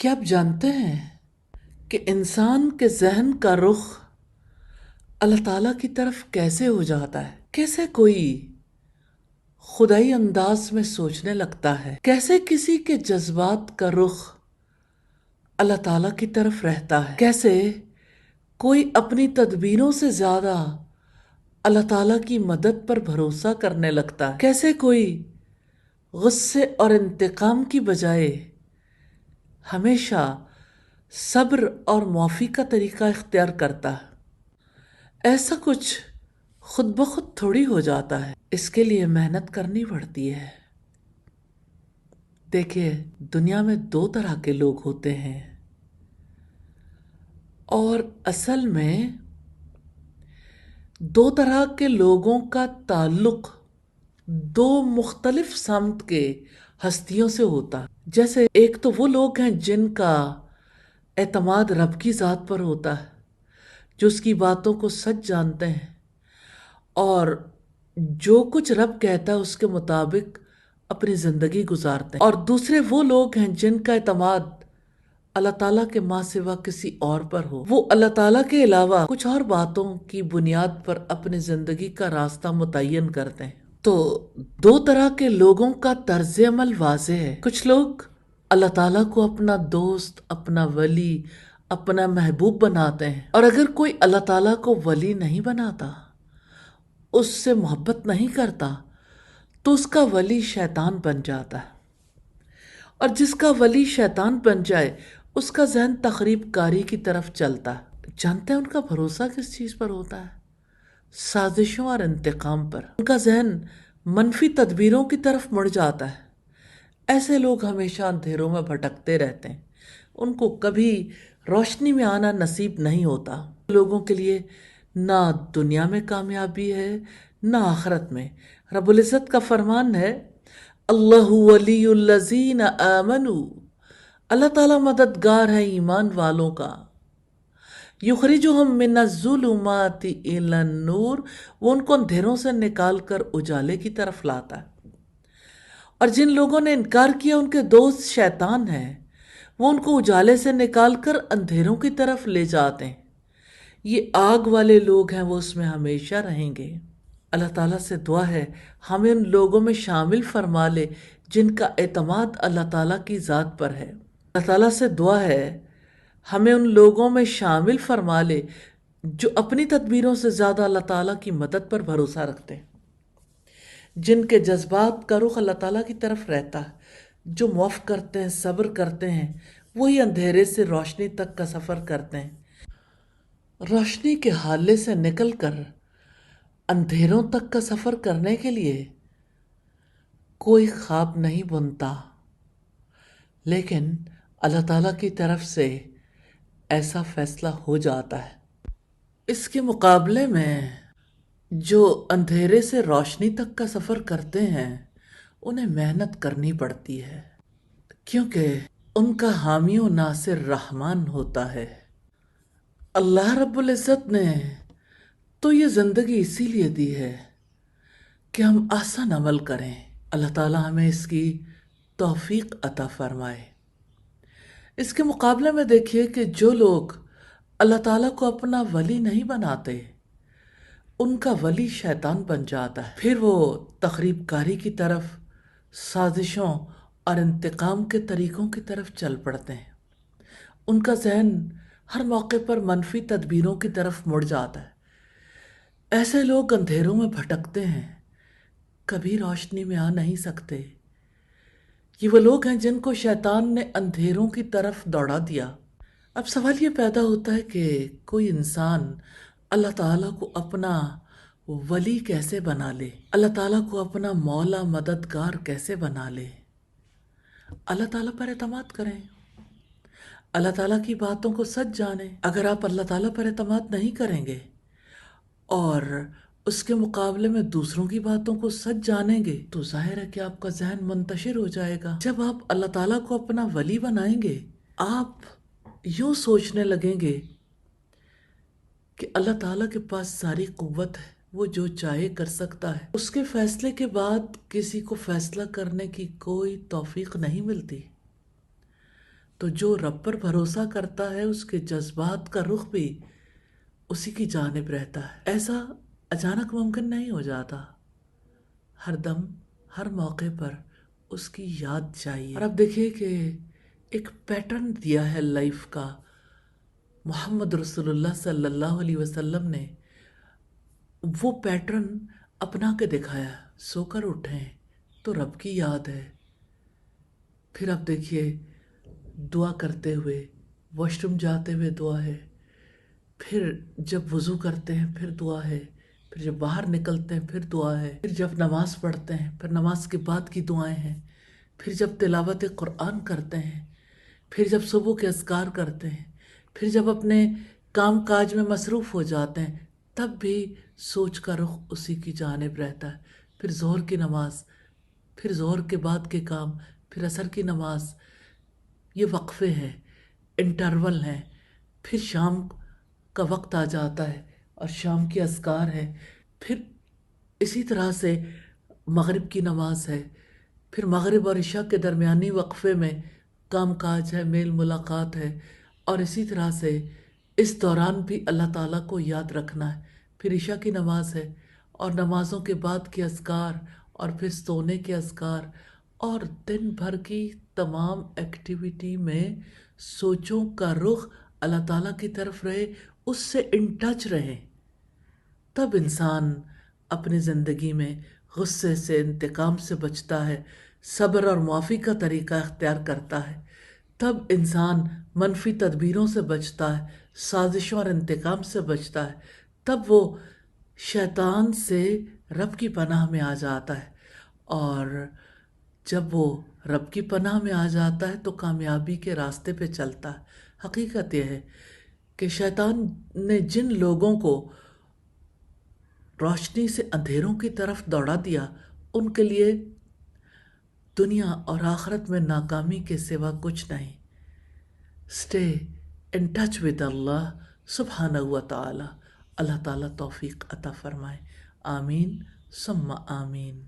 کیا آپ جانتے ہیں کہ انسان کے ذہن کا رخ اللہ تعالیٰ کی طرف کیسے ہو جاتا ہے؟ کیسے کوئی خدائی انداز میں سوچنے لگتا ہے؟ کیسے کسی کے جذبات کا رخ اللہ تعالیٰ کی طرف رہتا ہے؟ کیسے کوئی اپنی تدبیروں سے زیادہ اللہ تعالیٰ کی مدد پر بھروسہ کرنے لگتا ہے؟ کیسے کوئی غصے اور انتقام کی بجائے ہمیشہ صبر اور معافی کا طریقہ اختیار کرتا ہے؟ ایسا کچھ خود بخود تھوڑی ہو جاتا ہے، اس کے لیے محنت کرنی پڑتی ہے۔ دیکھیے، دنیا میں دو طرح کے لوگ ہوتے ہیں، اور اصل میں دو طرح کے لوگوں کا تعلق دو مختلف سمت کے ہستیوں سے ہوتا ہے۔ جیسے ایک تو وہ لوگ ہیں جن کا اعتماد رب کی ذات پر ہوتا ہے، جو اس کی باتوں کو سچ جانتے ہیں اور جو کچھ رب کہتا ہے اس کے مطابق اپنی زندگی گزارتے ہیں۔ اور دوسرے وہ لوگ ہیں جن کا اعتماد اللہ تعالیٰ کے ماں سوا کسی اور پر ہو، وہ اللہ تعالیٰ کے علاوہ کچھ اور باتوں کی بنیاد پر اپنی زندگی کا راستہ متعین کرتے ہیں۔ تو دو طرح کے لوگوں کا طرز عمل واضح ہے۔ کچھ لوگ اللہ تعالیٰ کو اپنا دوست، اپنا ولی، اپنا محبوب بناتے ہیں، اور اگر کوئی اللہ تعالیٰ کو ولی نہیں بناتا، اس سے محبت نہیں کرتا، تو اس کا ولی شیطان بن جاتا ہے، اور جس کا ولی شیطان بن جائے اس کا ذہن تخریب کاری کی طرف چلتا ہے۔ جانتے ہیں ان کا بھروسہ کس چیز پر ہوتا ہے؟ سازشوں اور انتقام پر۔ ان کا ذہن منفی تدبیروں کی طرف مڑ جاتا ہے۔ ایسے لوگ ہمیشہ اندھیروں میں بھٹکتے رہتے ہیں، ان کو کبھی روشنی میں آنا نصیب نہیں ہوتا۔ لوگوں کے لیے نہ دنیا میں کامیابی ہے نہ آخرت میں۔ رب العزت کا فرمان ہے، اللہ ولی الذین آمنوا، اللہ تعالیٰ مددگار ہے ایمان والوں کا، یخرجہم من الظلمات الی النور، وہ ان کو اندھیروں سے نکال کر اجالے کی طرف لاتا ہے۔ اور جن لوگوں نے انکار کیا ان کے دوست شیطان ہیں، وہ ان کو اجالے سے نکال کر اندھیروں کی طرف لے جاتے ہیں۔ یہ آگ والے لوگ ہیں، وہ اس میں ہمیشہ رہیں گے۔ اللہ تعالیٰ سے دعا ہے ہمیں ان لوگوں میں شامل فرما لے جن کا اعتماد اللہ تعالیٰ کی ذات پر ہے۔ اللہ تعالیٰ سے دعا ہے ہمیں ان لوگوں میں شامل فرما لے جو اپنی تدبیروں سے زیادہ اللہ تعالیٰ کی مدد پر بھروسہ رکھتے ہیں، جن کے جذبات کا رخ اللہ تعالیٰ کی طرف رہتا ہے، جو معاف کرتے ہیں، صبر کرتے ہیں، وہی اندھیرے سے روشنی تک کا سفر کرتے ہیں۔ روشنی کے حالے سے نکل کر اندھیروں تک کا سفر کرنے کے لیے کوئی خواب نہیں بنتا، لیکن اللہ تعالیٰ کی طرف سے ایسا فیصلہ ہو جاتا ہے۔ اس کے مقابلے میں جو اندھیرے سے روشنی تک کا سفر کرتے ہیں انہیں محنت کرنی پڑتی ہے، کیونکہ ان کا حامی و ناصر رحمان ہوتا ہے۔ اللہ رب العزت نے تو یہ زندگی اسی لیے دی ہے کہ ہم آسان عمل کریں۔ اللہ تعالیٰ ہمیں اس کی توفیق عطا فرمائے۔ اس کے مقابلے میں دیکھیے کہ جو لوگ اللہ تعالیٰ کو اپنا ولی نہیں بناتے، ان کا ولی شیطان بن جاتا ہے۔ پھر وہ تخریب کاری کی طرف، سازشوں اور انتقام کے طریقوں کی طرف چل پڑتے ہیں۔ ان کا ذہن ہر موقع پر منفی تدبیروں کی طرف مڑ جاتا ہے۔ ایسے لوگ اندھیروں میں بھٹکتے ہیں، کبھی روشنی میں آ نہیں سکتے۔ یہ وہ لوگ ہیں جن کو شیطان نے اندھیروں کی طرف دوڑا دیا۔ اب سوال یہ پیدا ہوتا ہے کہ کوئی انسان اللہ تعالیٰ کو اپنا ولی کیسے بنا لے، اللہ تعالیٰ کو اپنا مولا مددگار کیسے بنا لے؟ اللہ تعالیٰ پر اعتماد کریں، اللہ تعالیٰ کی باتوں کو سچ جانیں۔ اگر آپ اللہ تعالیٰ پر اعتماد نہیں کریں گے اور اس کے مقابلے میں دوسروں کی باتوں کو سچ جانیں گے تو ظاہر ہے کہ آپ کا ذہن منتشر ہو جائے گا۔ جب آپ اللہ تعالیٰ کو اپنا ولی بنائیں گے، آپ یوں سوچنے لگیں گے کہ اللہ تعالیٰ کے پاس ساری قوت ہے، وہ جو چاہے کر سکتا ہے، اس کے فیصلے کے بعد کسی کو فیصلہ کرنے کی کوئی توفیق نہیں ملتی۔ تو جو رب پر بھروسہ کرتا ہے اس کے جذبات کا رخ بھی اسی کی جانب رہتا ہے۔ ایسا اچانک ممکن نہیں ہو جاتا، ہر دم ہر موقع پر اس کی یاد چاہیے۔ اور اب دیکھیے کہ ایک پیٹرن دیا ہے لائف کا محمد رسول اللہ صلی اللہ علیہ وسلم نے، وہ پیٹرن اپنا کے دکھایا۔ سو کر اٹھیں تو رب کی یاد ہے، پھر اب دیکھیے دعا کرتے ہوئے، واش روم جاتے ہوئے دعا ہے، پھر جب وضو کرتے ہیں پھر دعا ہے، پھر جب باہر نکلتے ہیں پھر دعا ہے، پھر جب نماز پڑھتے ہیں پھر نماز کے بعد کی دعائیں ہیں، پھر جب تلاوت قرآن کرتے ہیں، پھر جب صبح کے اذکار کرتے ہیں، پھر جب اپنے کام کاج میں مصروف ہو جاتے ہیں تب بھی سوچ کا رخ اسی کی جانب رہتا ہے۔ پھر ظہر کی نماز، پھر ظہر کے بعد کے کام، پھر عصر کی نماز، یہ وقفے ہیں، انٹرول ہیں، پھر شام کا وقت آ جاتا ہے اور شام کے اذکار ہے، پھر اسی طرح سے مغرب کی نماز ہے، پھر مغرب اور عشاء کے درمیانی وقفے میں کام کاج ہے، میل ملاقات ہے، اور اسی طرح سے اس دوران بھی اللہ تعالیٰ کو یاد رکھنا ہے، پھر عشاء کی نماز ہے اور نمازوں کے بعد کے اذکار، اور پھر سونے کے اذکار، اور دن بھر کی تمام ایکٹیویٹی میں سوچوں کا رخ اللہ تعالیٰ کی طرف رہے، اس سے ان ٹچ رہے۔ تب انسان اپنی زندگی میں غصے سے، انتقام سے بچتا ہے، صبر اور معافی کا طریقہ اختیار کرتا ہے، تب انسان منفی تدبیروں سے بچتا ہے، سازشوں اور انتقام سے بچتا ہے، تب وہ شیطان سے رب کی پناہ میں آ جاتا ہے، اور جب وہ رب کی پناہ میں آ جاتا ہے تو کامیابی کے راستے پہ چلتا ہے۔ حقیقت یہ ہے کہ شیطان نے جن لوگوں کو روشنی سے اندھیروں کی طرف دوڑا دیا، ان کے لیے دنیا اور آخرت میں ناکامی کے سوا کچھ نہیں۔ اسٹے ان ٹچ ود اللہ سبحانہ و تعالی۔ اللہ تعالیٰ توفیق عطا فرمائے، آمین ثم آمین۔